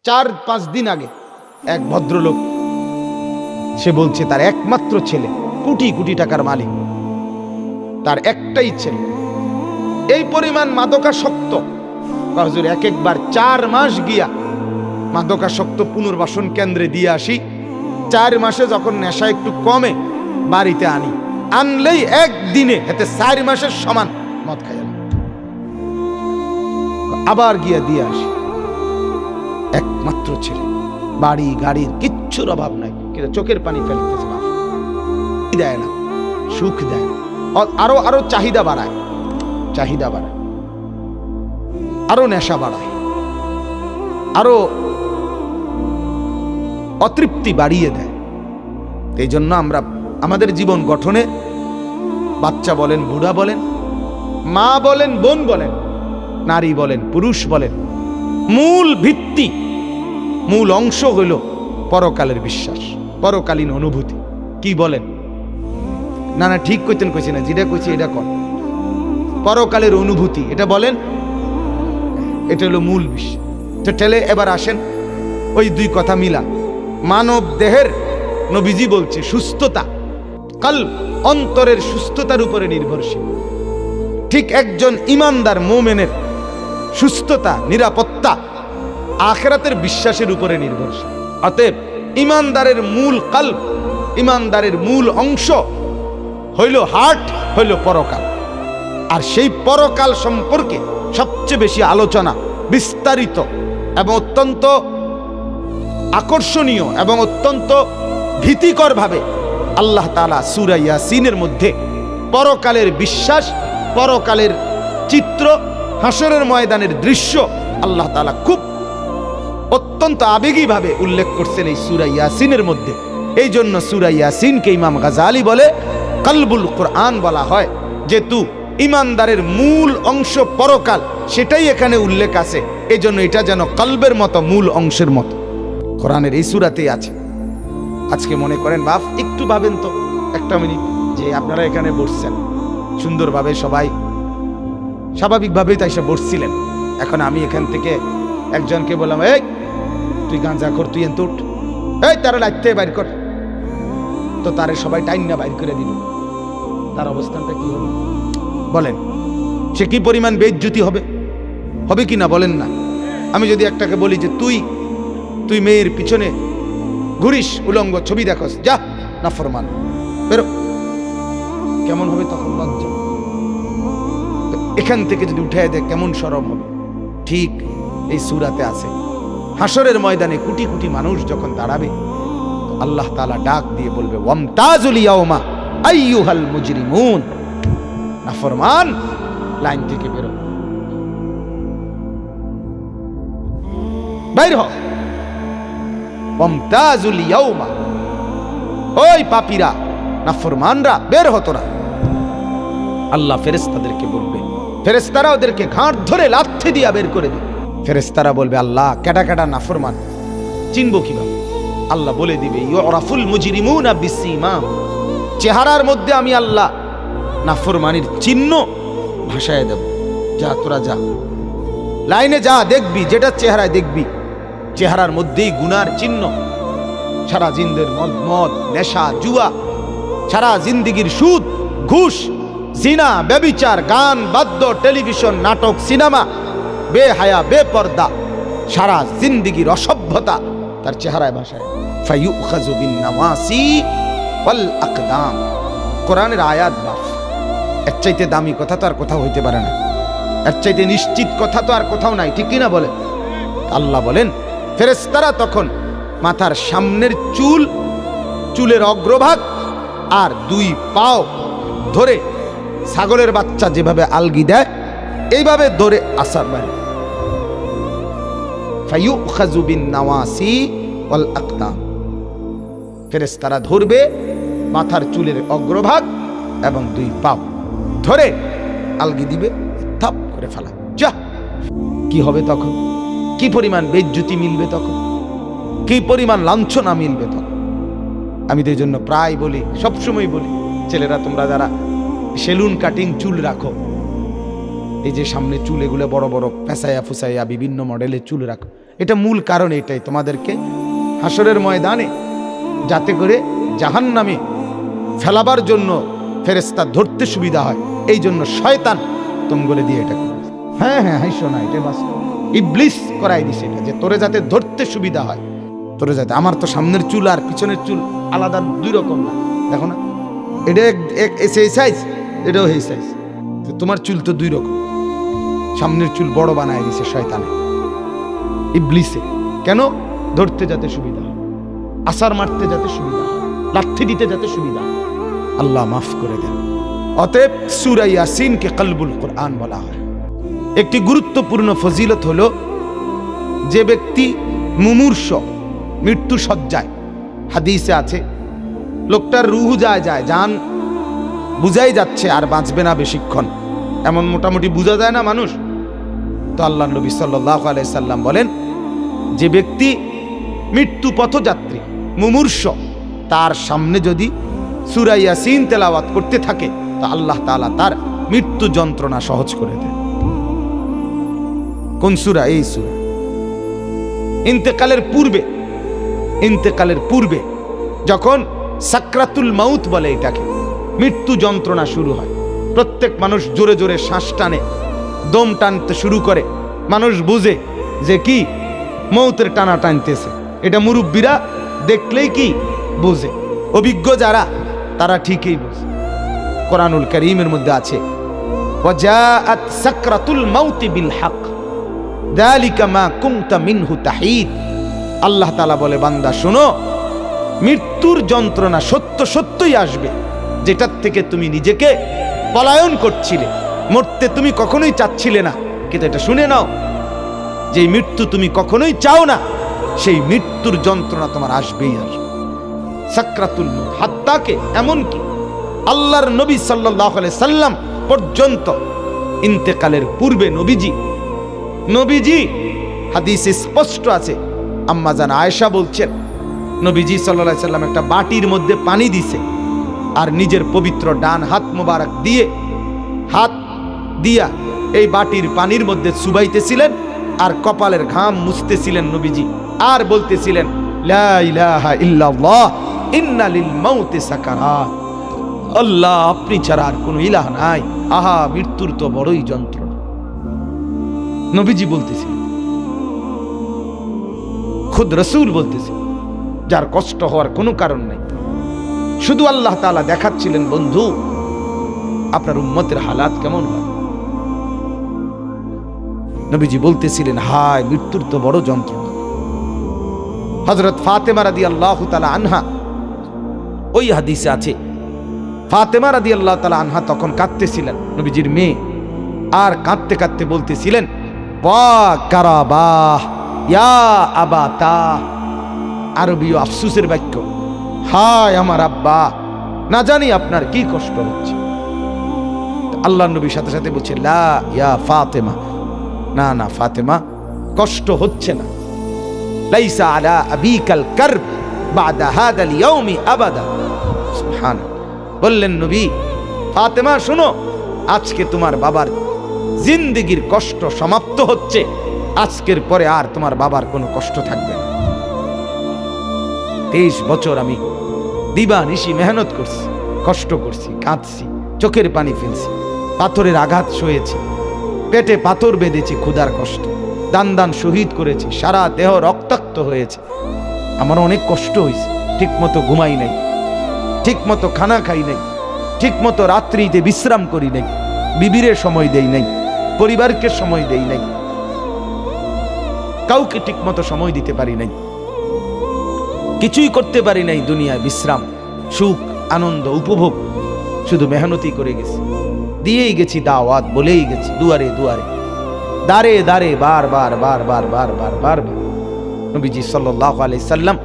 4-5 দিন আগে এক ভদ্রলোক, সে বলছে তার একমাত্র ছেলে, কোটি কোটি টাকার মালিক, তার একটাই ছেলে, এই পরিমাণ মাদকাসক্ত। হুজুর একবার 4 মাস গিয়া মাদকাসক্ত পুনর্বাসন কেন্দ্রে দিয়ে আসি, 4 মাসে যখন নেশা একটু কমে বাড়িতে আনি, আনলেই একদিনে এতে 4 মাসের সমান মদ খাই, আবার গিয়া দিয়ে আসি। একমাত্র ছেলে, বাড়ি গাড়ির কিচ্ছুর অভাব নাই, কিন্তু চোখের পানি ফেলতেছে, দেয় না, সুখ দেয় না, আরো আরো চাহিদা বাড়ায়, আরো নেশা বাড়ায়, আরো অতৃপ্তি বাড়িয়ে দেয়। এই জন্য আমরা আমাদের জীবন গঠনে বাচ্চা বলেন, বুড়া বলেন, মা বলেন, বোন বলেন, নারী বলেন, পুরুষ বলেন, মূল ভিত্তি, মূল অংশ হইল পরকালের বিশ্বাস, পরকালীন অনুভূতি। কি বলেন? না না, ঠিক কইতেন, কইছি না, যেটা কইছি এটা কর। পরকালের অনুভূতি, এটা বলেন, এটা হলো মূল বিষয়। তো ঠেলে এবার আসেন ওই 2 কথা মিলা। মানব দেহের নবীজি বলছে সুস্থতা কলব, অন্তরের সুস্থতার উপরে নির্ভরশীল। ঠিক একজন ইমানদার মুমিনের সুস্থতা, নিরাপত্তা আখিরাতের বিশ্বাসের উপরে নির্ভরশীল। অতএব ইমানদারের মূল কলব, ইমানদারের মূল অংশ হইল হার্ট, হইল পরকাল। আর সেই পরকাল সম্পর্কে সবচেয়ে বেশি আলোচনা, বিস্তারিত এবং অত্যন্ত আকর্ষণীয় এবং অত্যন্ত ভীতিকর ভাবে আল্লাহ তাআলা সূরা ইয়াসিনের মধ্যে পরকালের বিশ্বাস, পরকালের চিত্র, হাসরের ময়দানের দৃশ্য আল্লাহ তাআলা খুব অত্যন্ত আবেগীভাবে উল্লেখ করছেন এই সূরা ইয়াসিনের মধ্যে। এই জন্য সূরা ইয়াসিনকে ইমাম গাজালি বলে কলবুল কোরআন বলা হয়, যেহেতু ইমানদারের মূল অংশ পরকাল, সেটাই এখানে উল্লেখ আছে। এই জন্য এটা যেন কলবের মতো, মূল অংশের মতো কোরআনের এই সূরাতেই আছে। আজকে মনে করেন বাপ, একটু ভাবেন তো 1 মিনিট, যে আপনারা এখানে বসছেন সুন্দরভাবে, সবাই স্বাভাবিকভাবেই তাই সে বসছিলেন। এখন আমি এখান থেকে একজনকে বললাম, এই তুই গাঁজা কর, তুই এত উঠ, এই তারা লাইতে বাইর কর, তো তারে সবাই টাইম না বাইর করে দিল, তার অবস্থানটা কি হবে বলেন? সে কি পরিমাণ বেইজ্জতি হবে, হবে কি না বলেন না? আমি যদি একটাকে বলি যে তুই মেয়ের পিছনে ঘুরিস, উলঙ্গ ছবি দেখস, যা নাফরমান, বেরো, কেমন হবে তখন? লজ্জা। এখান থেকে যদি উঠে দেয় কেমন শরম হবে? ঠিক এই সূরাতে আছে, হাসরের ময়দানে কোটি কোটি মানুষ যখন দাঁড়াবে, আল্লাহ তাআলা ডাক দিয়ে বলবে, ওয়ামতাজুল ইয়াউমা আইয়ুহাল মুজরিমুন, নাফরমান লাইন থেকে বেরো, বাইর হ, ওয়ামতাজুল ইয়াউমা, ওই পাপীরা, নাফরমানরা বের হ তোরা। আল্লাহ ফেরেশতাদেরকে বলবে, ফেরেশতারা ওদেরকে ঘাড় ধরে লাথি দিয়া বের করে দিবে। ফেরেশতারা বলবে, আল্লাহ কেডা কেডা নাফরমান চিনবো কিভাবে? আল্লাহ বলে দিবে, ইউরাফুল মুজরিমুনা বিসিমাম, চেহারার মধ্যে আমি আল্লাহ নাফরমানির চিহ্ন ভাষায় দেব। যা তোরা যা, লাইনে যা, দেখবি যেটা চেহারায় দেখবি, চেহারার মধ্যেই গুনার চিহ্ন। সারা জিন্দের মদ, নেশা, জুয়া, সারা জিন্দিগির সুদ, ঘুষ, জিনা, ব্যভিচার, গান, বাদ্য, টেলিভিশন, নাটক, সিনেমা, বেহায়া, বেপর্দা, সারা জিন্দিগির অসভ্যতা তার চেহারায় ভাষায়। ফায়ুখাযু বিন-নাওয়াসি ওয়াল আকদাম, কোরআনের আয়াত বাপ, এর চাইতে দামি কথা তো আর কোথাও হইতে পারে না, এর চাইতে নিশ্চিত কথা তো আর কোথাও নাই, ঠিক কিনা বলে? আল্লাহ বলেন, ফেরেশতারা তখন মাথার সামনের চুলের অগ্রভাগ আর 2 পাও ধরে, ছাগলের বাচ্চা যেভাবে আলগি দেয় এইভাবে ধরে আসার বাইরে, ফায়ুখাযু বিন-নাওয়াসি ওয়াল আকদাম, ফেরেশতারা ধরবে মাথার চুলের অগ্রভাগ এবং 2 পাও ধরে আলগি দিবে, থাপ করে ফেলা। যা, কি হবে তখন? কি পরিমাণ বেইজ্জতি মিলবে তখন, কি পরিমাণ লাঞ্ছনা মিলবে তখন। আমি তো এই জন্য প্রায় বলি, সবসময় বলি, ছেলেরা তোমরা যারা সেলুন কাটিং চুল রাখো, এই যে সামনে চুল, এগুলো বড় বড় পেঁচাইয়া ফুসাইয়া বিভিন্ন মডেলের চুল রাখো, এটা মূল কারণ এটাই, তোমাদেরকে হাসরের ময়দানে যাতে করে জাহান্নামে ফেলাবার জন্য ফেরেশতা ধরতে সুবিধা হয়, এই জন্য শয়তান তোমগুলো দিয়ে এটা করে। হ্যাঁ হ্যাঁ হাইসো না, এটা বাস্তব। ইবলিস করাই দিছে এটা, যে তোরে যাতে ধরতে সুবিধা হয়, তোরে যাতে। আমার তো সামনের চুল আর পিছনের চুল আলাদা, দুই রকম না, দেখো না, এটা এই সাইজ, এটাও এই সাইজ। তোমার চুল তো দুই রকম, সামনের চুল বড় বানায় দিছে শয়তানে, ইবলিসে। কেন? ধরতে যাতে সুবিধা হয়, আসার মারতে যাতে সুবিধা হয়, লাঠি দিতে যাতে সুবিধা হয়। আল্লাহ মাফ করে দেন। অতএব সূরা ইয়াসিনকে কলবুল কোরআন বলা হয়। একটি গুরুত্বপূর্ণ ফজিলত হলো, যে ব্যক্তি মুমূর্ষ, মৃত্যু সজ্জায়, হাদিসে আছে লোকটার রুহু যায় জান বুঝাই যাচ্ছে আর বাঁচবে না বেশিক্ষণ, এমন মোটামুটি বোঝা যায় না মানুষ। তো আল্লাহ নবী সাল্লাল্লাহু আলাইহি সাল্লাম বলেন, যে ব্যক্তি মৃত্যু পথযাত্রী মুমূর্ষ, তার সামনে যদি সূরা ইয়াসিন তেলাওয়াত করতে থাকে, তো আল্লাহ তাআলা তার মৃত্যু যন্ত্রণা সহজ করে দেন। কোন সূরা? এই সূরা। ইন্তেকালের পূর্বে যখন সাকরাতুল মাউত বলে এটাকে, মৃত্যু যন্ত্রণা শুরু হয়, প্রত্যেক মানুষ জোরে জোরে শ্বাস টানে, দম টানতে শুরু করে, মানুষ বুঝে যে কি মৌতের টানা টানতেছে। এটা মুরব্বীরা দেখলেই কি বুঝে, অভিজ্ঞ যারা তারা ঠিকই বুঝে। কোরআনুল কারীমের মধ্যে আছে, ওয়াজাআত সাকরাতুল মাউতি বিল হক যালিকা মা কুনতা মিনহু তাহিদ। আল্লাহ তাআলা বলে, বান্দা শোনো, মৃত্যুর যন্ত্রণা সত্যই আসবে, যেটার থেকে তুমি নিজেকে পলায়ন করছিলে, মরতে তুমি কখনোই চাচ্ছিলে না, কিন্তু এটা শুনে নাও, যে মৃত্যু তুমি কখনোই চাও না, সেই মৃত্যুর যন্ত্রণা তোমার আসবেই আসবে। সাকরাতুল মউত, হাত্তাকে এমনকি আল্লাহর নবী সাল্লাল্লাহু আলাইহি সাল্লাম পর্যন্ত ইন্তেকালের পূর্বে নবীজি হাদিসে স্পষ্ট আছে, আম্মা জান আয়েশা বলছেন, নবীজি সাল্লাল্লাহু আলাইহি সাল্লাম একটা বাটির মধ্যে পানি দিছে, আর নিজের পবিত্র ডান হাত মোবারক দিয়ে হাত দিয়া এই বাটির পানির মধ্যে চুবাইতেছিলেন, আর কপালের ঘাম মুছতেছিলেন নবীজি, আর বলতেছিলেন, লা ইলাহা ইল্লাল্লাহ ইন্না লিল মাউতি সাকারাত। আল্লাহ, আপনি ছাড়া আর কোনো ইলাহ নাই, আহা মৃত্যুর তো বড়ই যন্ত্রণা। নবীজি বলতেছিলেন, খুদ রাসূল বলতেছে, যার কষ্ট হওয়ার কোনো কারণ নাই, শুধু আল্লাহ তাআলা দেখাচ্ছিলেন, বন্ধু আপনার উম্মতের হালাত কেমন হয়। নবীজি বলতেছিলেন, হায় মৃত্যুর তো বড় যন্ত্রণা। হযরত ফাতেমা রাদিয়াল্লাহু তাআলা আনহা, ওই হাদিসে আছে, ফাতেমা রাদিয়াল্লাহু তাআলা আনহা তখন কাঁদতেছিলেন, নবীজির মেয়ে, আর কাঁদতে কাঁদতে বলতেছিলেন, ওয়া কারাবাহ ইয়া আবাতা, আরবীয় আফসোসের বাক্য, হায় আমার আব্বা, না জানি আপনার কি কষ্ট হচ্ছে। আল্লাহর নবীর সাথে সাথে বলছে, লা ইয়া ফাতেমা, না ফাতেমা, কষ্ট হচ্ছে না। লাইসা আলা আবিকাল কারব বাদা হাদাল ইয়াউমি আবাদা। সুবহানাল্লাহ। বললেন নবী, ফাতেমা শোনো, আজকে তোমার বাবার জিন্দেগির কষ্ট সমাপ্ত হচ্ছে, আজকের পরে আর তোমার বাবার কোনো কষ্ট থাকবে না। 23 বছর আমি দিবানিশি মেহনত করছি, কষ্ট করছি, কাঁদছি, চোখের পানি ফেলছি, পাথরের আঘাত সয়েছি, পেটে পাথর বেঁধেছি, ক্ষুধার কষ্ট, দান শহীদ করেছি, সারা দেহ রক্তাক্ত হয়েছে, আমার অনেক কষ্ট হয়েছে, ঠিক মতো ঘুমাই নাই, ঠিক মতো খানা খাই নাই, ঠিক মতো রাত্রিতে বিশ্রাম করি নাই, বিবিরে সময় দেই নাই, পরিবারকে সময় দেই নাই, কাউকে ঠিক মতো সময় দিতে পারি নাই, কিছুই করতে পারি নাই দুনিয়ায়, বিশ্রাম, সুখ, আনন্দ, উপভোগ, শুধু মেহনতি করে গেছি, দিয়েই গেছি দাওয়াত, বলেই গেছি দুয়ারে দুয়ারে, দাঁড়ে দাঁড়ে, বার। নবীজি সাল্লাল্লাহু আলাইহি সাল্লাম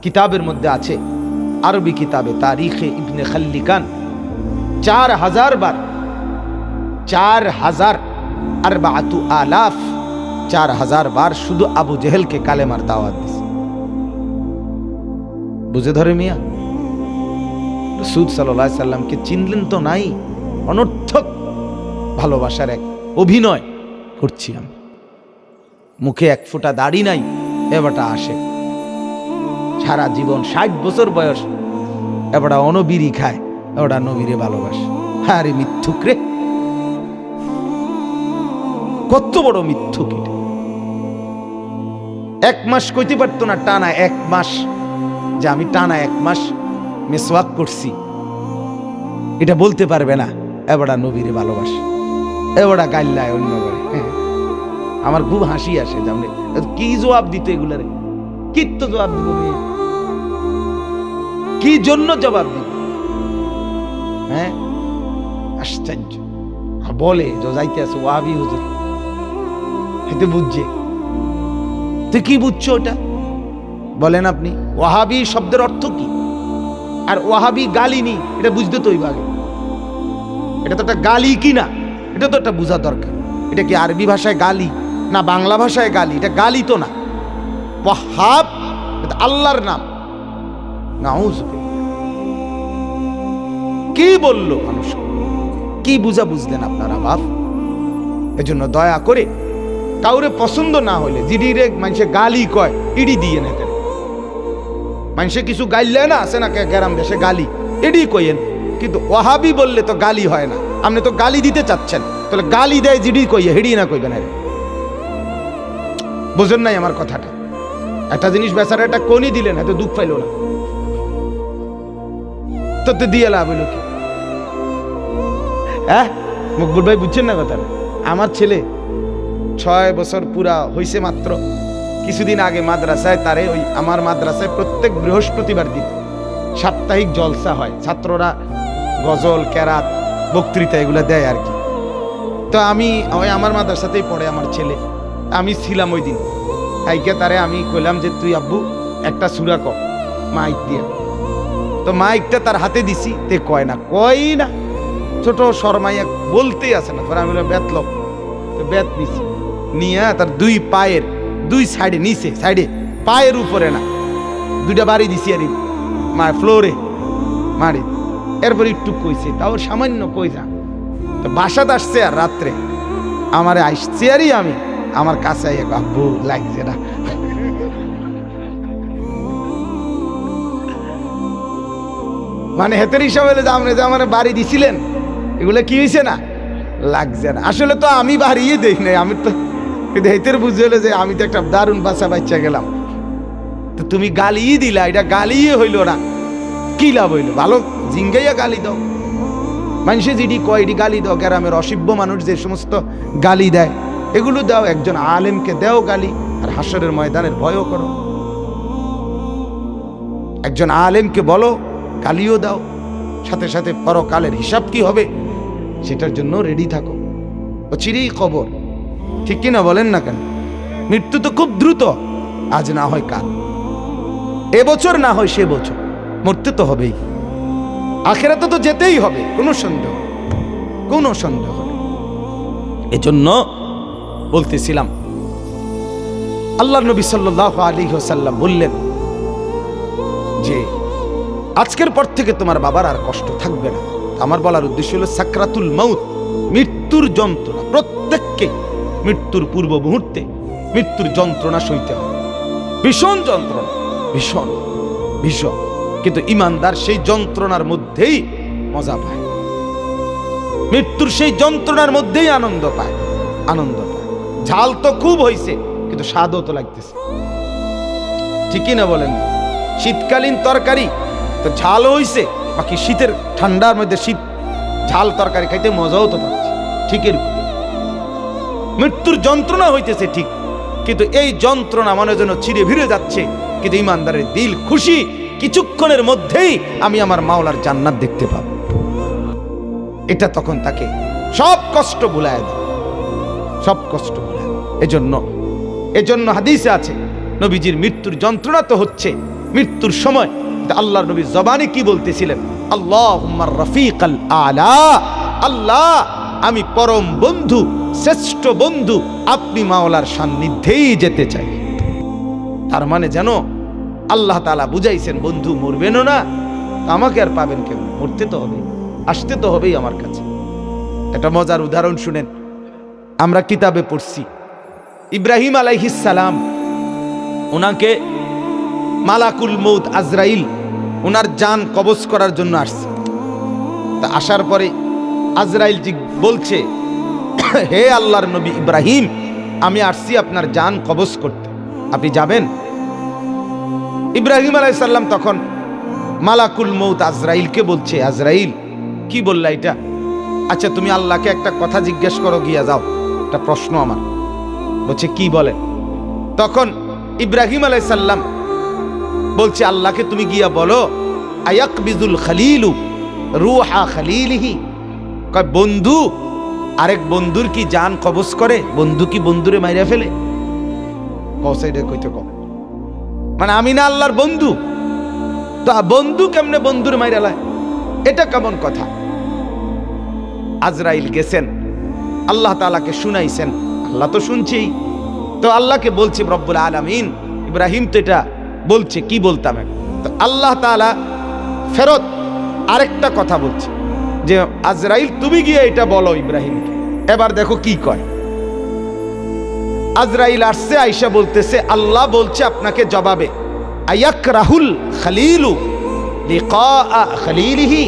কিতাবের মধ্যে আছে, আরবি কিতাবে তারিখে ইবনে খাল্লিকান, 4000 বার, 4000 বার শুধু আবু জেহেলকে কালেমার দাওয়াত দিয়েছে। বুঝে ধরে মিয়া, রাসূল সাল্লাল্লাহু আলাইহি সাল্লামকে চিনলেন তো নাই, অনর্থক ভালোবাসার এক অভিনয় করছি আমি। মুখে এক ফোঁটা দাড়ি নাই, এবারটা আসে সারা জীবন 60 বছর বয়স, এবারটা অনবিরি খায়, এবারটা নবীরে ভালোবাসে। আরে মিথ্যুক রে, কত বড় মিথ্যুক এটা। 1 মাস কইতে পারতো না টানা 1 মাস, যে আমি টানা 1 মাস মেসওয়াক করছি, এটা বলতে পারবে না। এবারটা নবীরে ভালোবাসে, এবারটা গাইল্লায় অন্য করে। আমার খুব হাসি আসে, জানলে কি জবাব দিত এগুলারে, কি তো জবাব দিব, কি জন্য জবাব দিব? হ্যাঁ, আশ্চর্য। বলে যাইতে আছে ওয়াহাবি হুজুর, এতে বুঝছে। তুই কি বুঝছো ওটা বলেন আপনি? ওয়াহাবি শব্দের অর্থ কি? আর ওয়াহাবি গালি নি, এটা বুঝতে তো আগে। এটা তো একটা গালি কি না, এটা তো একটা বোঝা দরকার। এটা কি আরবি ভাষায় গালি না বাংলা ভাষায় গালি? এটা গালি তো না। ওয়াহাব এটা আল্লাহর নাম। নাউজুবিল্লাহ, কি বললো মানুষ, কি বুঝা বুঝলেন আপনারা বাপ? এজন্য দয়া করে কাউরে পছন্দ না হইলে জিডি রে মানুষে গালি কয়, ইডি দিয়ে নেতে। মানুষে কিছু গাইলে না আছে না, গ্রাম দেশে গালি, এডি কইেন। কিন্তু ওয়াহাবি বললে তো গালি হয় না। আপনি তো গালি দিতে চাচ্ছেন, তাহলে গালি দেয় জিডি কইয়ে, হেডি না কইবেন। বুঝেন নাই আমার কথাটা? একটা জিনিস বেচারা একটা কোনি দিলেন, এত দুঃখ পাইল না, তো দিয়ে লাভ হইল কি? হ্যাঁ, মকবুল ভাই বুঝছেন না কথাটা? আমার ছেলে 6 বছর পুরা হইছে মাত্র। কিছুদিন আগে মাদ্রাসায় তারে, ওই আমার মাদ্রাসায় প্রত্যেক বৃহস্পতিবার দিন সাপ্তাহিক জলসা হয়, ছাত্ররা গজল, কেরাত, বক্তৃতা এগুলা দেয় আর কি। তো আমি ওই আমার মাদ্রাসাতেই পড়ে আমার ছেলে, আমি ছিলাম ওই দিন। তাইকে তারে আমি কইলাম যে তুই আব্বু একটা সূরা কর মাইক দিয়া। তো মাইকটা তার হাতে দিছি, তে কয় না, ছোট শর্মাইয়া বলতেই আসে না। আমি বেতল, তো বেত নিছি, নিয়ে তার 2 পায়ের 2 সাইডে, নিচে সাইডে, পায়ের উপরে না, 2টা বাড়ি দিছি আর ফ্লোরে মারি। এরপর একটু কইছে, তাও সামান্য কইছা। তো বাসাত আসছে আর রাত্রে আমারে আসছে আরই, আমি আমার কাছে আব্বু লাগছে না। মানে হেতের হিসাব হলে যে আমার বাড়ি দিছিলেন, এগুলো কি হয়েছে না, লাগছে না। আসলে তো আমি বাড়িয়ে দেই নাই, আমি তো, কিন্তু হেতের বুঝে হলো যে আমি তো একটা দারুণ বাচ্চা বাচ্চা গেলাম। তো তুমি গালিই দিলা, এটা গালিই হইল না, কি লাভ হইল? ভালো জিঙ্গাইয়া গালি দাও। মানুষে যেটি কয় এটি গালি দাও। গ্রামের অসভ্য মানুষ যে সমস্ত গালি দেয়, এগুলো দাও। একজন আলেমকে দেও গালি, আর হাসরের ময়দানের ভয়ও করো। একজন আলেমকে বলো, গালিও দাও, সাথে সাথে পরকালের হিসাব কি হবে সেটার জন্য রেডি থাকো। অচিরেই খবর, ঠিক কিনা বলেন না কেন? মৃত্যু তো খুব দ্রুত, আজ না হয় কাল, এবছর না হয় সে বছর, মরতে তো হবেই। আখিরাতে তো যেতেই হবে, কোনো সন্দেহ নেই। এজন্য বলতেছিলাম, আল্লাহর নবী সাল্লাল্লাহু আলাইহি ওয়াসাল্লাম বললেন যে আজকের পর থেকে তোমার বাবার আর কষ্ট থাকবে না। আমার বলার উদ্দেশ্য হলো সাকরাতুল মাউত, মৃত্যুর যন্ত্রণা। প্রত্যেককে মৃত্যুর পূর্ব মুহূর্তে মৃত্যুর যন্ত্রণা সইতে হবে, ভীষণ যন্ত্রণা, ভীষণ ভীষণ। কিন্তু ঈমানদার সেই যন্ত্রণার মধ্যেই মজা পায়, মৃত্যুর সেই যন্ত্রণার মধ্যেই আনন্দ পায়। ঝাল তো খুব হইছে, কিন্তু স্বাদও তো লাগতেছে, ঠিকই না বলেন? শীতকালীন তরকারি তো ঝাল হইছে, বাকি শীতের ঠান্ডার মধ্যে শীত ঝাল তরকারি খাইতে মজাও তো পাচ্ছে। ঠিক এরকম মৃত্যুর যন্ত্রণা হইতেছে ঠিক, কিন্তু এই যন্ত্রণা মনে যেন ছিঁড়ে ভিড়ে যাচ্ছে। কিন্তু ঈমানদারের দিল খুশি, কিছুক্ষণের মধ্যেই আমি আমার মাওলার জান্নাত দেখতে পাবো। এটা তখন তাকে সব কষ্ট ভুলায় দেয়, সব কষ্ট ভুলায়। এজন্য হাদিসে আছে, নবীজির মৃত্যুর যন্ত্রণা তো হচ্ছে মৃত্যুর সময়। আল্লাহর নবী জবানে কি বলতেছিলেন? আল্লাহুম্মা রাফিকাল আলা, আল্লাহ আমি পরম বন্ধু, শ্রেষ্ঠ বন্ধু, আপনি মাওলার সান্নিধ্যেই যেতে চাই। তার মানে যেন আল্লাহ তাআলা বুঝাইছেন, বন্ধু মরবেনও না, আমাকে আর পাবেন কেন? মরতে তো হবে, আসতে তো হবেই আমার কাছে। একটা মজার উদাহরণ শুনেন। আমরা কিতাবে পড়ছি ইব্রাহিম আলাইহিস সালাম ওনাকে মালাকুল মউত আজরাইল ওনার জান কবজ করার জন্য আসছে। তা আসার পরে আজরাইল জি বলছে, হে আল্লাহর নবী ইব্রাহিম, আমি আসছি আপনার জান কবজ করতে, আপনি যাবেন? ইব্রাহিম আলাইহিস সালাম তখন মালাকুল মউত আজরাইলকে বলছে, আজরাইল কি বললা এটা? আচ্ছা তুমি আল্লাহকে একটা কথা জিজ্ঞেস করো, গিয়া যাও, একটা প্রশ্ন আমার। বলছে কি বলে? তখন ইব্রাহিম আলাইহিস সালাম বলছে, আল্লাহকে তুমি গিয়া বলো, আয়াকবিজুল খলিলু রূহা খলিলিহি, কয় বন্ধু আরেক বন্ধুর কি জান কবজ করে? বন্ধু কি বন্ধুরে মাইরা ফেলে? কইতে কম, মানে আমি না আল্লাহর বন্ধু, তো বন্ধু কেমনে বন্ধুর মাইরা লায়? এটা কেমন কথা? আজরাইল গেছেন, আল্লাহ তাআলাকে শুনাইছেন, আল্লাহ তো শুনছেই, তো আল্লাহকে বলছে রব্বুল আলামিন, ইব্রাহিম তো এটা বলছে, কি বলতাম? তো আল্লাহ তাআলা ফেরত আরেকটা কথা বলছে যে আজরাইল তুমি গিয়ে এটা বলো ইব্রাহিমকে। এবার দেখো কি কয়। আজরাইল আসছে, আয়েশা বলতেছে আল্লাহ বলছে আপনাকে জবাবে, আয়াকরাহুল খলিলু লিকা খলিলিহি,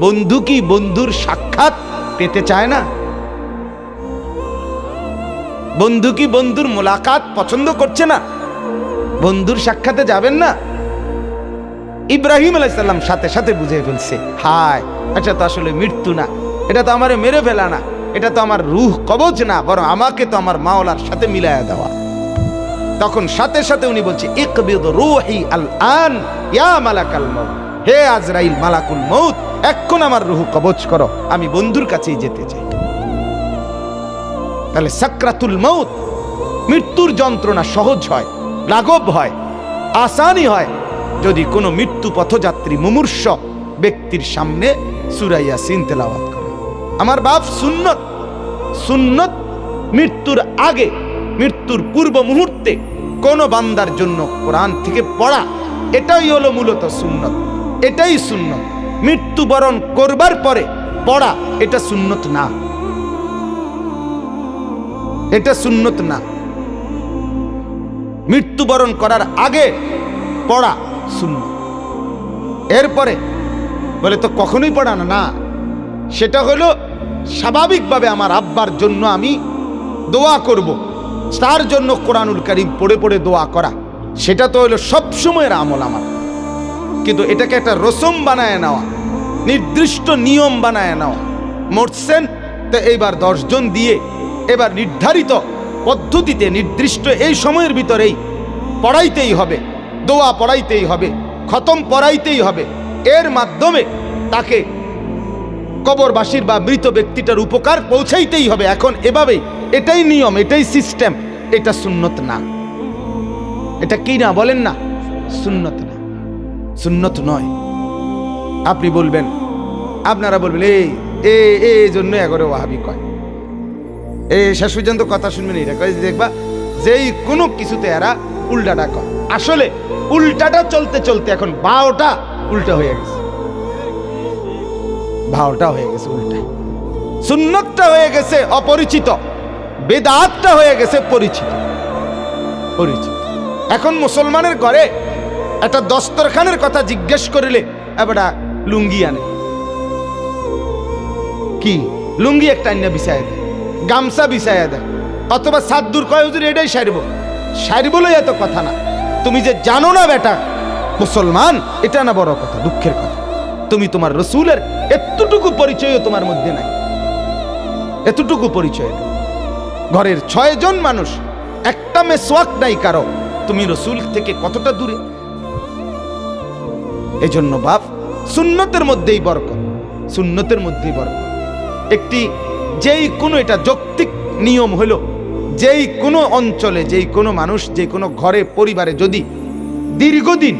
বন্ধু কি বন্ধুর সাক্ষাৎ পেতে চায় না? বন্ধু কি বন্ধুর মোলাকাত পছন্দ করছে না? বন্ধুর সাক্ষাতে যাবেন না? ইব্রাহিম আলাইহিস সালাম সাথে সাথে বুঝে ফেলছে, হায় এটা তো আসলে মৃত্যু না, এটা তো আমারে মেরে ফেলা না, এটা তো আমার রূহ কবজ না, বরং আমাকে তো আমার মাওলার সাথে মিলায়া দেওয়া। তখন সাথে সাথে উনি বলছে, ইকবিদ রূহি আল আন ইয়া মালাকাল মউত, হে আজরাইল মালাকুল মউত, এখন আমার রূহ কবজ করো, আমি বন্ধুর কাছেই যেতে চাই। তাহলে সাকরাতুল মউত, মৃত্যুর যন্ত্রণা সহজ হয়, লাঘব হয়, আসানি হয় যদি কোনো মৃত্যু পথযাত্রী মুমূর্ষ ব্যক্তির সামনে সূরা ইয়াসিন তেলাওয়াত করে। আমার বাপ সুন্নত, সুন্নত মৃত্যুর আগে, মৃত্যুর পূর্ব মুহূর্তে কোন বান্দার জন্য কোরআন থেকে পড়া, এটাই হলো মূলত সুন্নত, এটাই সুন্নত। মৃত্যুবরণ করবার পরে পড়া এটা সুন্নত না, এটা সুন্নত না। মৃত্যুবরণ করার আগে পড়া সুন্নত। এরপরে বলে তো কখনোই পড়া না, না, সেটা হলো স্বাভাবিকভাবে আমার আব্বার জন্য আমি দোয়া করব, তার জন্য কোরআনুল কারীম পড়ে পড়ে দোয়া করা, সেটা তো হলো সবসময়ের আমল আমার। কিন্তু এটাকে একটা রসম বানায় নেওয়া, নির্দিষ্ট নিয়ম বানায় নেওয়া, মরছেন তো এইবার 10 জন দিয়ে এবার নির্ধারিত পদ্ধতিতে নির্দিষ্ট এই সময়ের ভিতরেই পড়াইতেই হবে, দোয়া পড়াইতেই হবে, খতম পড়াইতেই হবে, এর মাধ্যমে তাকে কবরবাসীর বা মৃত ব্যক্তিটার উপকার পৌঁছাইতেই হবে। এখন এভাবেই, এটাই নিয়ম, এটাই সিস্টেম, এটা সুন্নত না। এটা কি না বলেন না? সুন্নত না, সুন্নত নয়। আপনি বলবেন, আপনারা বলবেন এই জন্য এগরে ওয়াহাবি কয়, শেষ পর্যন্ত কথা শুনবেন, এটা কয় দেখবা যেই কোনো কিছুতে এরা উল্টাটা কয়। আসলে উল্টাটা চলতে চলতে এখন বাওটা উল্টা হয়ে গেছে, ভাওটা হয়ে গেছে উল্টা, সুন্নতটা হয়ে গেছে অপরিচিত, বেদাতটা হয়ে গেছে পরিচিত, পরিচিত। এখন মুসলমানের ঘরে একটা দস্তরখানের কথা জিজ্ঞেস করিলে এবার লুঙ্গি আনে, কি লুঙ্গি একটা আইনা বিছায় দেয়, গামছা বিছাইয়া দেয়, অথবা সাদ্দুর কয় হুজুর এটাই সারবো, সারবো এত কথা না। তুমি যে জানো না বেটা মুসলমান, এটা না বড় কথা, দুঃখের কথা। তুমি তোমার রসুলের এতটুকু পরিচয়ও তোমার মধ্যে নাই, এতটুকু পরিচয় নেই। ঘরের 6 জন মানুষ, একটা মেসওয়াক নাই কারো, তুমি রসুল থেকে কতটা দূরে। এজন্য বাপ সুন্নতের মধ্যেই বরকত, সুন্নতের মধ্যেই বরকত। একটি যেই কোনো, এটা যৌক্তিক নিয়ম হলো, যেই কোনো অঞ্চলে, যেই কোনো মানুষ, যে কোনো ঘরে পরিবারে যদি দীর্ঘদিন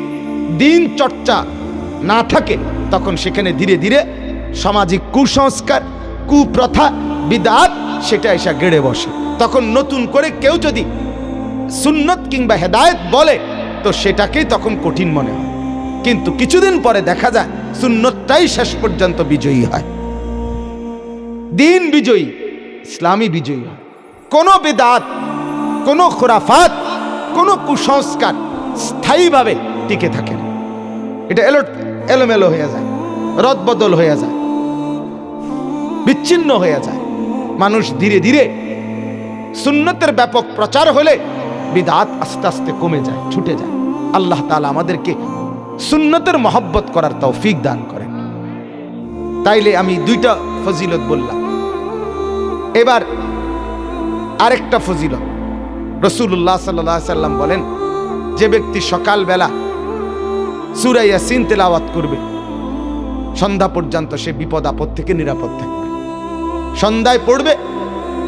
দিন চর্চা না থাকে, তখন সেখানে ধীরে ধীরে সামাজিক কুসংস্কার, কুপ্রথা, বিদআত সেটা এসে গেড়ে বসে। তখন নতুন করে কেউ যদি সুন্নত কিংবা হেদায়েত বলে তো সেটাকেই তখন কঠিন মনে হয়, কিন্তু কিছুদিন পরে দেখা যায় সুন্নতটাই শেষ পর্যন্ত বিজয়ী হয়, দিন বিজয়ী, ইসলামী বিজয়ী হয়। কোনো বিদআত কোনো খুরাফাত, কোনো কুসংস্কার স্থায়ীভাবে টিকে থাকে না। এটা এলোমেলো হয়ে যায়, রদবদল হয়ে যায়, বিচ্ছিন্ন হয়ে যায়। মানুষ ধীরে ধীরে সুন্নতের ব্যাপক প্রচার হলে বিদআত আস্তে আস্তে কমে যায়, ছুটে যায়। আল্লাহ তাআলা আমাদেরকে সুন্নতের মহব্বত করার তৌফিক দান করেন। তাইলে আমি দুইটা ফজিলত বললাম, এবার আরেকটা ফজিলত। রাসূলুল্লাহ সাল্লাল্লাহু আলাইহি সাল্লাম বলেন, যে ব্যক্তি সকালবেলা সূরা ইয়াসিন তেলাওয়াত করবে সন্ধ্যা পর্যন্ত সে বিপদ আপদ থেকে নিরাপদ থাকবে। সন্ধ্যায় পড়বে,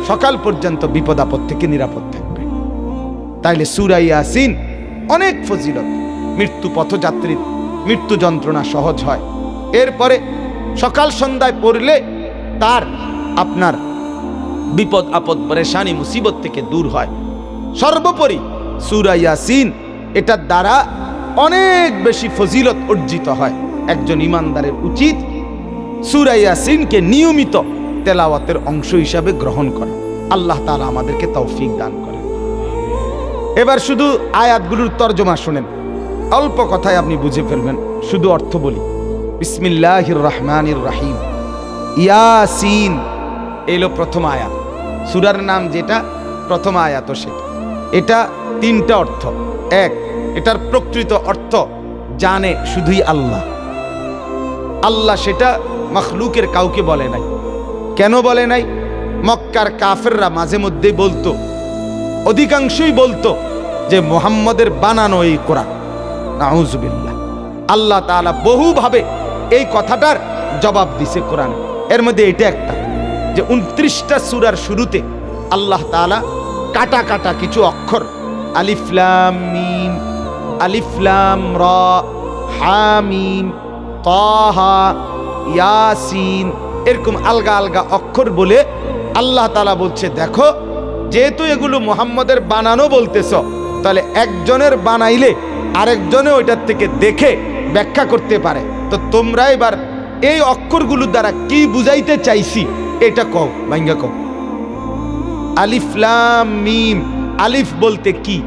সকাল পর্যন্ত বিপদ আপদ থেকে নিরাপদ থাকবে। তাইলে সূরা ইয়াসিন অনেক ফজিলত। মৃত্যু পথযাত্রীর মৃত্যু যন্ত্রণা সহজ হয়। এরপরে সকাল সন্ধ্যায় পড়লে তার আপনার বিপদ আপদ পরেশানি মুসিবত থেকে দূর হয়। সর্বোপরি সূরা ইয়াসিন এটার দ্বারা অনেক বেশি ফজিলত অর্জিত হয়। একজন ইমানদারের উচিত সূরা ইয়াসিনকে নিয়মিত তেলাওয়াতের অংশ হিসাবে গ্রহণ করা। আল্লাহ তাআলা আমাদেরকে তৌফিক দান করেন। এবার শুধু আয়াতগুলোর তরজমা শুনেন, অল্প কথায় আপনি বুঝে ফেলবেন। শুধু অর্থ বলি। বিসমিল্লাহির রহমানির রহিম, ইয়াসিন এলো প্রথম আয়াত। সূরার নাম যেটা প্রথম আয়াত সেটা। এটা তিনটা অর্থ। এক, এটার প্রকৃত অর্থ জানে শুধুই আল্লাহ। আল্লাহ সেটা মখলুকের কাউকে বলে নাই। কেন বলে নাই? মক্কার কাফেররা মাঝে মধ্যে বলতো, অধিকাংশই বলতো যে মুহাম্মদের বানানো এই কোরআন। নাউজুবিল্লাহ। আল্লাহ তাআলা বহুভাবে এই কথাটার জবাব দিছে কোরআনে। এর মধ্যে এটা একটা, যে 29টা সূরার শুরুতে আল্লাহ তাআলা কাটা কাটা কিছু অক্ষর, আলিফ লাম মিম, আলিফ লাম রা, হামিম, তাহা, ইয়াসিন, এরকম আলগা আলগা অক্ষর বলে আল্লাহ তাআলা বলছে, দেখো যেহেতু এগুলো মুহাম্মদের বানানো বলতেছ, তাহলে একজনের বানাইলে আরেকজনে ওইটার থেকে দেখে ব্যাখ্যা করতে পারে। তো তোমরা এবার এই অক্ষরগুলোর দ্বারা কি বুঝাইতে চাইছি এটা কও, ভাঙ্গা কও। আলিফ লাম মিম, আলিফ বলতে কি,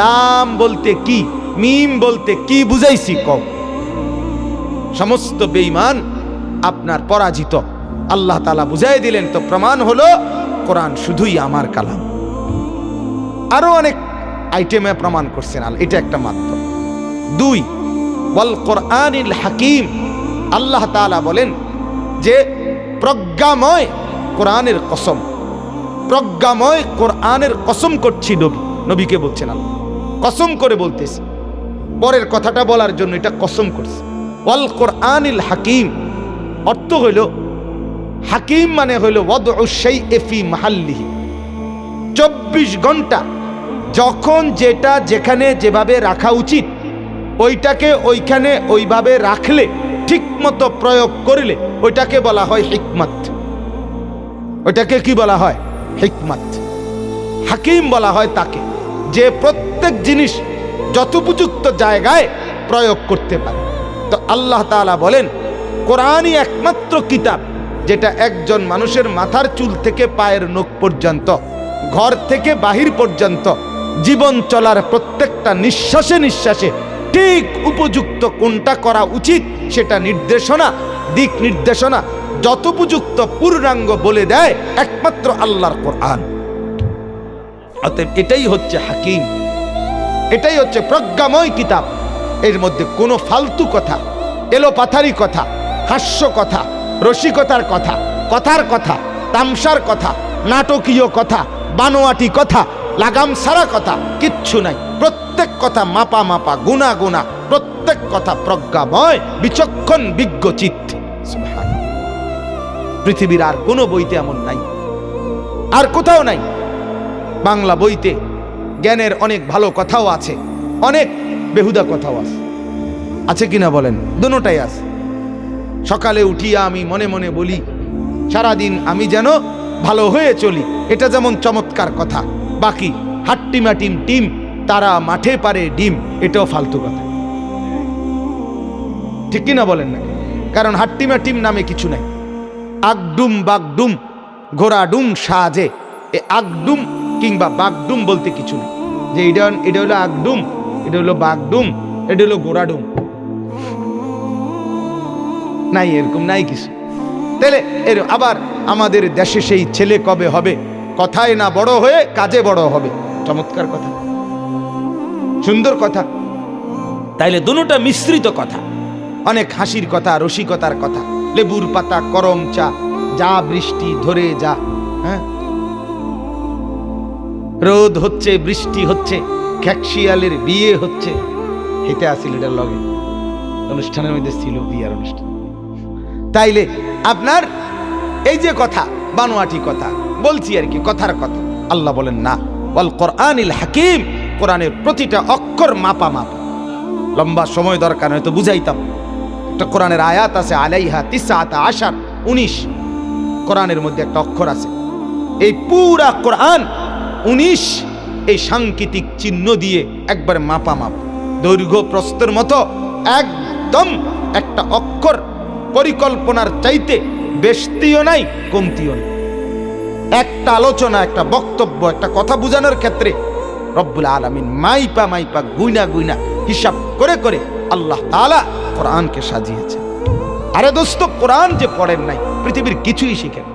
লাম বলতে কি, মিম বলতে কি বুঝাইছি কও। সমস্ত বেঈমান আপনার পরাজিত। আল্লাহ তাআলা বুঝাই দিলেন। তো প্রমাণ হলো কোরআন শুধুই আমার কালাম। আরো অনেক আইটেমে প্রমাণ করছেন, এটা একটা মাত্র। দুই, ওয়াল কোরআনিল হাকিম, আল্লাহ তাআলা বলেন যে প্রজ্ঞাময় কোরআনের কসম, প্রজ্ঞাময় কোরআনের কসম করছি। নবীকে বলছেন আল্লাহ, কসম করে বলতেছি। পরের কথাটা বলার জন্য এটা কসম করছে। ওয়াল কোরআনিল হাকিম অর্থ হইল, হাকিম মানে হইল ওয়াদউ শাইই ফি মাহাল্লিহি। 24 ঘন্টা যখন যেটা যেখানে যেভাবে রাখা উচিত ওইটাকে ওইখানে ওইভাবে রাখলে, ঠিক মতো প্রয়োগ করলে ওইটাকে বলা হয় হিকমত। ওইটাকে কি বলা হয়? হিকমত। হাকিম বলা হয় তাকে যে প্রত্যেক জিনিস যথোপযুক্ত জায়গায় প্রয়োগ করতে পারে। তো আল্লাহ তাআলা বলেন কোরআনই একমাত্র কিতাব যেটা একজন মানুষের মাথার চুল থেকে পায়ের নখ পর্যন্ত, ঘর থেকে বাহির পর্যন্ত জীবন চলার প্রত্যেকটা নিঃশ্বাসে নিঃশ্বাসে ঠিক উপযুক্ত কোনটা করা উচিত সেটা নির্দেশনা, দিক নির্দেশনা যথোপযুক্ত পূর্ণাঙ্গ বলে দেয় একমাত্র আল্লাহর কোরআন। অতএব এটাই হচ্ছে হাকিম, এটাই হচ্ছে প্রজ্ঞাময় কিতাব। এর মধ্যে কোনো ফালতু কথা, এলোপাথারি কথা, হাস্য কথা, রসিকতার কথা, কথার কথা, তামসার কথা, নাটকীয় কথা, বানোয়াটি কথা, লাগাম ছাড়া কথা কিচ্ছু নাই। প্রত্যেক কথা মাপা মাপা, গুনা গুনা, প্রত্যেক কথা প্রজ্ঞাময়, বিচক্ষণ, বিজ্ঞ চিত্ত। সুবহানাল্লাহ। পৃথিবীর আর কোনো বইতে এমন নাই, আর কোথাও নাই। বাংলা বইতে জ্ঞানের অনেক ভালো কথাও আছে, অনেক বেহুদা কথাও আছে। আছে কিনা বলেন? দুটোটাই আছে। সকালে উঠিয়া আমি মনে মনে বলি সারাদিন আমি যেন ভালো হয়ে চলি, এটা যেমন চমৎকার কথা। বাকি হাট্টিমা টিম টিম তারা মাঠে পারে ডিম, এটাও ফালতু কথা। ঠিক কিনা বলেন না? কারণ হাট্টিমা টিম নামে কিছু নাই। আগডুম বাগডুম ঘোড়াডুম সাজে, এ আগডুম কিংবা বাগডুম বলতে কিছু নেই, যে এটা হলো আগডুম, এটা হলো বাগডুম, এটা হলো গোড়াডুম, নাই, এরকম নাই কিছু। তাহলে আবার আমাদের দেশে সেই ছেলে কবে হবে, কথায় না বড় হয়ে কাজে বড় হবে। চমৎকার কথা, সুন্দর কথা। তাইলে দুটোটা মিশ্রিত কথা, অনেক হাসির কথা, রসিকতার কথা, লেবুর পাতা, করম চা, যা বৃষ্টি ধরে যা, হ্যাঁ, রোদ হচ্ছে, বৃষ্টি হচ্ছে, খ্যাকশিয়ালের বিয়ে হচ্ছে, হেতে আসিল এটার লগে অনুষ্ঠানের মধ্যে ছিল বিয়ার অনুষ্ঠান। তাইলে আপনার এই যে কথা, বানোয়াটি কথা বলছি আর কি, কথার কথা। আল্লাহ বলেন না, ওয়াল কোরআনিল হাকিম, কোরআনের প্রতিটা অক্ষর মাপা মাপ। লম্বা সময় দরকার হয়তো বুঝাইতাম। একটা কোরআনের আয়াত আছে, আলাইহা তিসআতা আশার, 19 কোরআনের মধ্যে একটা অক্ষর আছে। এই পুরা কোরআন 19 এই সাংকেতিক চিহ্ন দিয়ে একবার মাপা মাপ, দৈর্ঘ্য প্রস্থের মতো একদম একটা অক্ষর পরিকল্পনার চাইতে বেশতিও নাই, কমতিও নাই। একটা আলোচনা, একটা বক্তব্য, একটা কথা বোঝানোর ক্ষেত্রে রব্বুল আলামিন মাইপা মাইপা, গুইনা গুইনা, হিসাব করে করে আল্লাহ তাআলা কোরআনকে সাজিয়েছে। আরে দোস্ত, কোরআন যে পড়েন নাই, পৃথিবীর কিছুই শিখেন।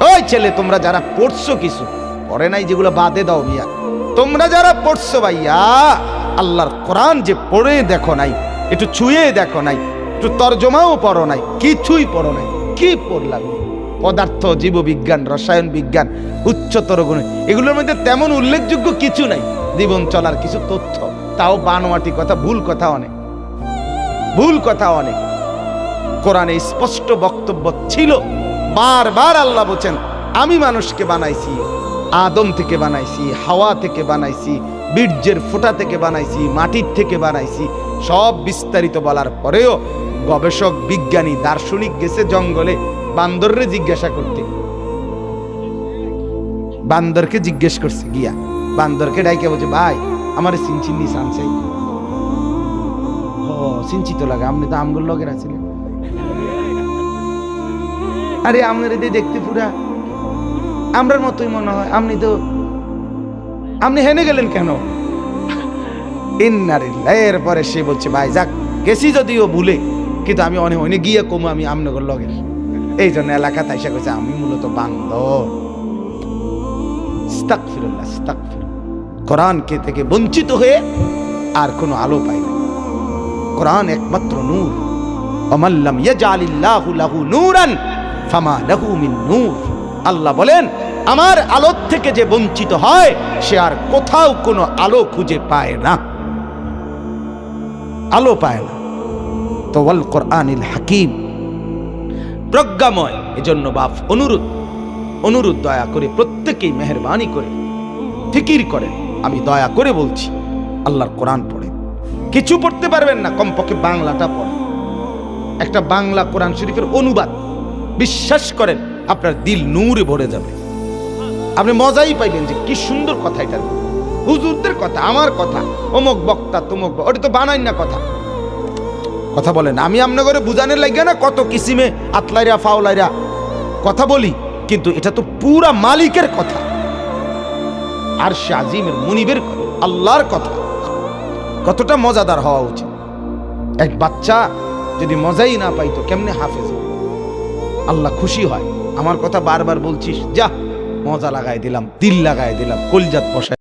ওই ছেলে, তোমরা যারা পড়ছো কিছু, পড়ে নাই যেগুলো বাদে দাও মিয়া। তোমরা যারা পড়ছো ভাইয়া, আল্লাহর কোরআন যে পড়ে দেখো নাই, একটু ছুঁয়ে দেখো নাই, একটু তর্জমাও পড়ো নাই, কিছুই পড়ো নাই, কি পড়লাম? পদার্থ, জীববিজ্ঞান, রসায়ন বিজ্ঞান, উচ্চতর গুণ, এগুলোর মধ্যে তেমন উল্লেখযোগ্য কিছু নাই। জীবন চলার কিছু তথ্য, তাও বানোয়াটি কথা, ভুল কথা অনেক, ভুল কথা অনেক। কোরআনে স্পষ্ট বক্তব্য ছিল। বারবার আল্লাহ বলছেন, আমি মানুষকে বানাইছি, আদম থেকে বানাইছি, হাওয়া থেকে বানাইছি, বীর্যের ফোঁটা থেকে বানাইছি, মাটির থেকে বানাইছি। সব বিস্তারিত বলার পরেও গবেষক, বিজ্ঞানী, দার্শনিক গেছে জঙ্গলে বান্দররে জিজ্ঞাসা করতে। বান্দরকে জিজ্ঞেস করছে গিয়া, বান্দরকে ডাইকে বলছে, ভাই আমার চিনচিনি সানসাই। ও চিনচিত লাগে, আপনি তো আমগুল লগের আছিলেন। আরে আপনার এদের দেখতে পুরা আমরার মতোই মনে হয়, আপনি হেনে গেলেন কেন? এরপরে সে বলছে, ভাই যাক, গেছি যদিও ভুলে, কিন্তু আমি অনেক অনেক গিয়ে কমু, আমি আমনগর লগের, এই জন্য এলাকা তাইসা কইছে আমি মূলত বান্দর। আস্তাগফিরুল্লাহ, আস্তাগফিরুল্লাহ। কোরআনকে থেকে বঞ্চিত হয়ে আর কোনো আলো পাই না। কোরআন একমাত্র নূর। ওয়ামাল্লাম ইয়াজআলিল্লাহু লাহু নূরান ফামা লাহু মিন নূর। আল্লাহ বলেন, আমার আলো থেকে যে বঞ্চিত হয়, সে আর কোথাও কোনো আলো খুঁজে পায় না, আলো পায় না। তো ওয়াল কোরআনিল হাকিম, প্রজ্ঞাময়। এজন্য বাপ অনুরোধ দয়া করে প্রত্যেকেই মেহেরবানি করে ফিকির করেন। আমি দয়া করে বলছি, আল্লাহর কোরআন পড়েন। কিছু পড়তে পারবেন না, কমপক্ষে বাংলাটা পড়েন। একটা বাংলা কোরআন শরীফের অনুবাদ, বিশ্বাস করেন আপনার দিল নূরে ভরে যাবে। আপনি মজাই পাইবেন যে কি সুন্দর কথা, এটা হুজুরদের কথা, আমার কথা, অমুক বক্তা তমুক, ওটা তো বানাই না কথা। কথা বলেন, আমি আপনার ঘরে বুঝানোর লাগে না কত কিসিমে আতলাইরা ফাওলাইরা কথা বলি, কিন্তু এটা তো পুরা মালিকের কথা, আরশে আজিমের, মুনিবের কথা, আল্লাহর কথা। কতটা মজাদার হওয়া উচিত। এক বাচ্চা যদি মজাই না পাইতো কেমনে হাফেজ? আল্লাহ খুশি হয়। আমার কথা বারবার বলছিস, যা মজা লাগাই দিলাম, দিল লাগাই দিলাম, কলজাত বসায়।